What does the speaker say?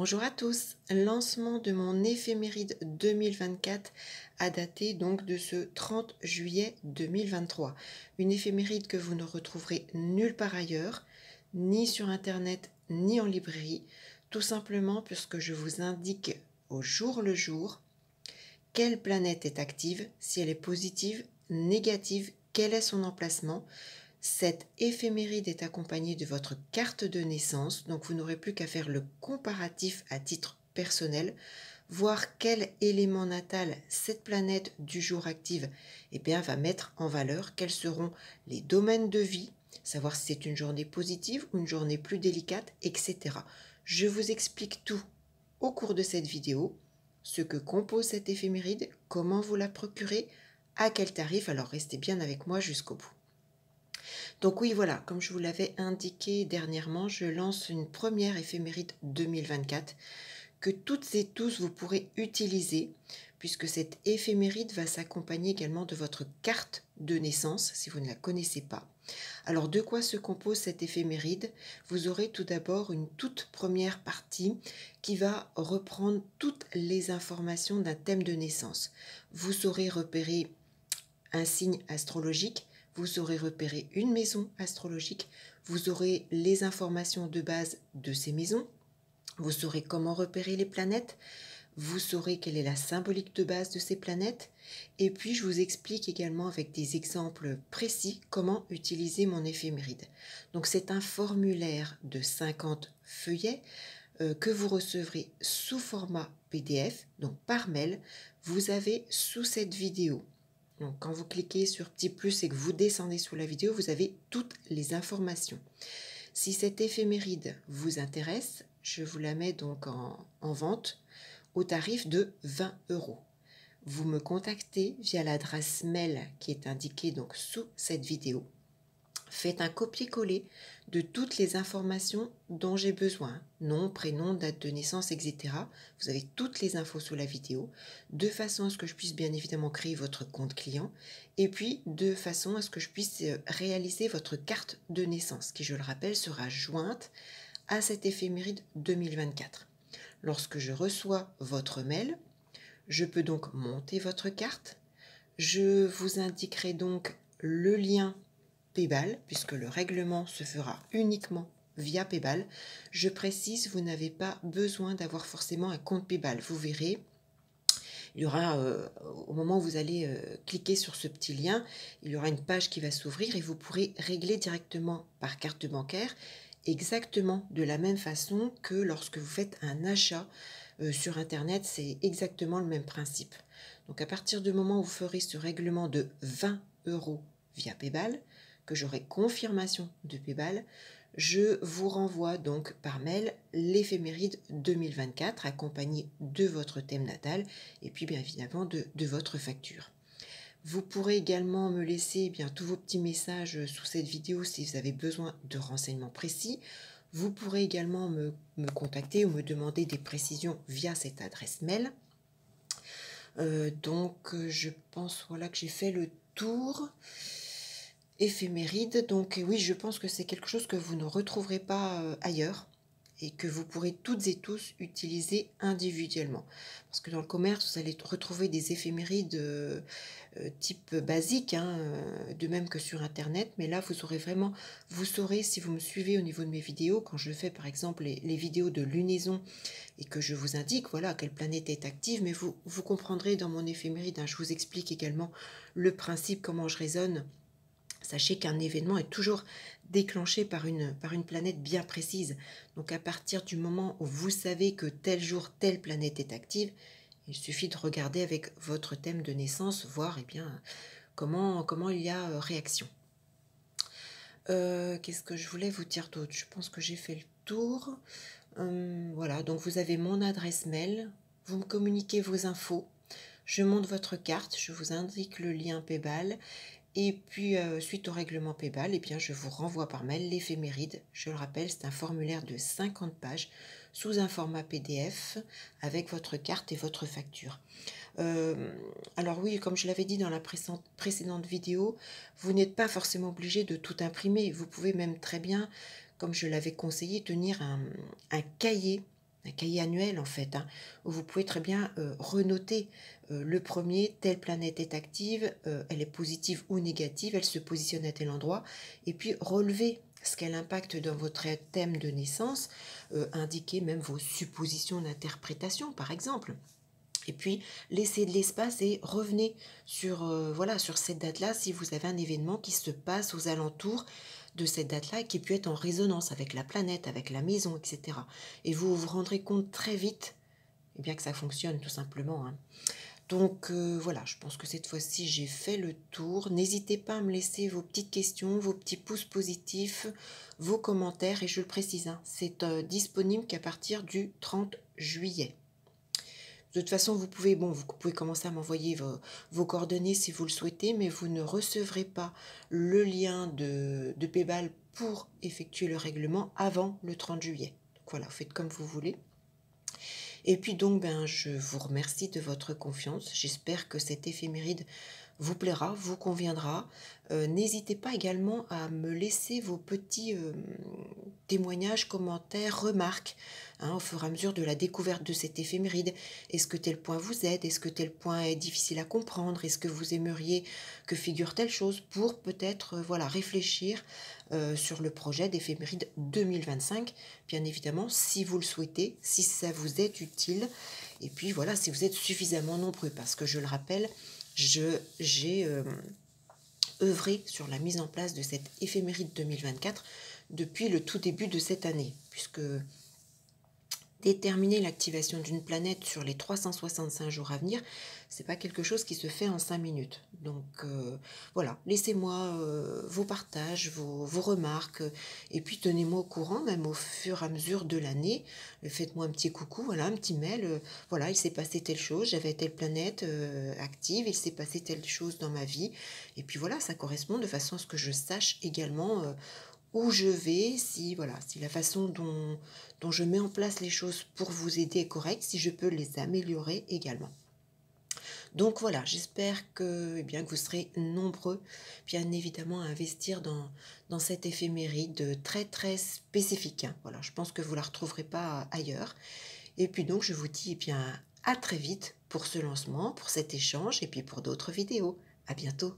Bonjour à tous, lancement de mon éphéméride 2024 à dater donc de ce 30 juillet 2023. Une éphéméride que vous ne retrouverez nulle part ailleurs, ni sur internet, ni en librairie, tout simplement puisque je vous indique au jour le jour quelle planète est active, si elle est positive, négative, quel est son emplacement. Cette éphéméride est accompagnée de votre carte de naissance, donc vous n'aurez plus qu'à faire le comparatif à titre personnel, voir quel élément natal cette planète du jour active va mettre en valeur, quels seront les domaines de vie, savoir si c'est une journée positive ou une journée plus délicate, etc. Je vous explique tout au cours de cette vidéo, ce que compose cette éphéméride, comment vous la procurer, à quel tarif, alors restez bien avec moi jusqu'au bout. Donc oui, voilà, comme je vous l'avais indiqué dernièrement, je lance une première éphéméride 2024 que toutes et tous vous pourrez utiliser puisque cette éphéméride va s'accompagner également de votre carte de naissance si vous ne la connaissez pas. Alors de quoi se compose cette éphéméride? Vous aurez tout d'abord une toute première partie qui va reprendre toutes les informations d'un thème de naissance. Vous saurez repérer un signe astrologique, vous saurez repérer une maison astrologique, vous aurez les informations de base de ces maisons, vous saurez comment repérer les planètes, vous saurez quelle est la symbolique de base de ces planètes, et puis je vous explique également avec des exemples précis comment utiliser mon éphéméride. Donc c'est un formulaire de 50 feuillets que vous recevrez sous format PDF, donc par mail. Vous avez sous cette vidéo. Donc quand vous cliquez sur petit plus et que vous descendez sous la vidéo, vous avez toutes les informations. Si cette éphéméride vous intéresse, je vous la mets donc en vente au tarif de 20 €. Vous me contactez via l'adresse mail qui est indiquée donc sous cette vidéo. Faites un copier-coller de toutes les informations dont j'ai besoin, nom, prénom, date de naissance, etc. Vous avez toutes les infos sous la vidéo, de façon à ce que je puisse bien évidemment créer votre compte client, et puis de façon à ce que je puisse réaliser votre carte de naissance, qui je le rappelle sera jointe à cette éphéméride 2024. Lorsque je reçois votre mail, je peux donc monter votre carte, je vous indiquerai donc le lien Payball, puisque le règlement se fera uniquement via Payball. Je précise, vous n'avez pas besoin d'avoir forcément un compte Payball. Vous verrez, il y aura, au moment où vous allez cliquer sur ce petit lien, il y aura une page qui va s'ouvrir et vous pourrez régler directement par carte bancaire, exactement de la même façon que lorsque vous faites un achat sur Internet. C'est exactement le même principe. Donc à partir du moment où vous ferez ce règlement de 20 € via Payball, que j'aurai confirmation de Payball, je vous renvoie donc par mail l'éphéméride 2024 accompagnée de votre thème natal et puis bien évidemment de votre facture. Vous pourrez également me laisser tous vos petits messages sous cette vidéo si vous avez besoin de renseignements précis. Vous pourrez également me contacter ou me demander des précisions via cette adresse mail. Je pense voilà, que j'ai fait le tour. Éphéméride, donc oui, je pense que c'est quelque chose que vous ne retrouverez pas ailleurs et que vous pourrez toutes et tous utiliser individuellement. Parce que dans le commerce, vous allez retrouver des éphémérides type basique, de même que sur Internet, mais là, vous saurez si vous me suivez au niveau de mes vidéos, quand je fais par exemple les vidéos de lunaison et que je vous indique voilà quelle planète est active, mais vous comprendrez dans mon éphéméride, je vous explique également le principe, comment je raisonne. Sachez qu'un événement est toujours déclenché par une planète bien précise. Donc à partir du moment où vous savez que tel jour, telle planète est active, il suffit de regarder avec votre thème de naissance, voir comment il y a réaction. Qu'est-ce que je voulais vous dire d'autre? Je pense que j'ai fait le tour. Voilà, donc vous avez mon adresse mail, vous me communiquez vos infos, je monte votre carte, je vous indique le lien Payball. Et puis, suite au règlement Payball, je vous renvoie par mail l'éphéméride. Je le rappelle, c'est un formulaire de 50 pages sous un format PDF avec votre carte et votre facture. Alors oui, comme je l'avais dit dans la précédente vidéo, vous n'êtes pas forcément obligé de tout imprimer. Vous pouvez même très bien, comme je l'avais conseillé, tenir un cahier un cahier annuel en fait, hein, où vous pouvez très bien renoter le premier, telle planète est active, elle est positive ou négative, elle se positionne à tel endroit, et puis relever ce qu'elle impacte dans votre thème de naissance, indiquer même vos suppositions d'interprétation par exemple. Et puis, laissez de l'espace et revenez sur, voilà, sur cette date-là si vous avez un événement qui se passe aux alentours de cette date-là et qui peut être en résonance avec la planète, avec la maison, etc. Et vous vous rendrez compte très vite eh bien, que ça fonctionne tout simplement, hein. Donc voilà, je pense que cette fois-ci j'ai fait le tour. N'hésitez pas à me laisser vos petites questions, vos petits pouces positifs, vos commentaires et je le précise, hein, c'est disponible qu'à partir du 30 juillet. De toute façon, vous pouvez commencer à m'envoyer vos coordonnées si vous le souhaitez, mais vous ne recevrez pas le lien de PayPal pour effectuer le règlement avant le 30 juillet. Donc voilà, faites comme vous voulez. Et puis donc, je vous remercie de votre confiance. J'espère que cette éphéméride vous plaira, vous conviendra. N'hésitez pas également à me laisser vos petits témoignages, commentaires, remarques, hein, au fur et à mesure de la découverte de cette éphéméride. Est-ce que tel point vous aide? Est-ce que tel point est difficile à comprendre? Est-ce que vous aimeriez que figure telle chose pour peut-être voilà, réfléchir sur le projet d'éphéméride 2025, bien évidemment, si vous le souhaitez, si ça vous est utile, et puis voilà, si vous êtes suffisamment nombreux, parce que je le rappelle, j'ai œuvré sur la mise en place de cette éphéméride 2024 depuis le tout début de cette année, puisque déterminer l'activation d'une planète sur les 365 jours à venir, c'est pas quelque chose qui se fait en 5 minutes. Donc voilà, laissez-moi vos partages, vos remarques, et puis tenez-moi au courant, même au fur et à mesure de l'année. Faites-moi un petit coucou, voilà, un petit mail. Voilà, il s'est passé telle chose, j'avais telle planète active, il s'est passé telle chose dans ma vie. Et puis voilà, ça correspond de façon à ce que je sache également où je vais, si, voilà, si la façon dont je mets en place les choses pour vous aider est correcte, si je peux les améliorer également. Donc voilà, j'espère que, eh bien, que vous serez nombreux, bien évidemment, à investir dans cette éphéméride très très spécifique, hein. Voilà, je pense que vous ne la retrouverez pas ailleurs. Et puis donc, je vous dis eh bien, à très vite pour ce lancement, pour cet échange et puis pour d'autres vidéos. À bientôt.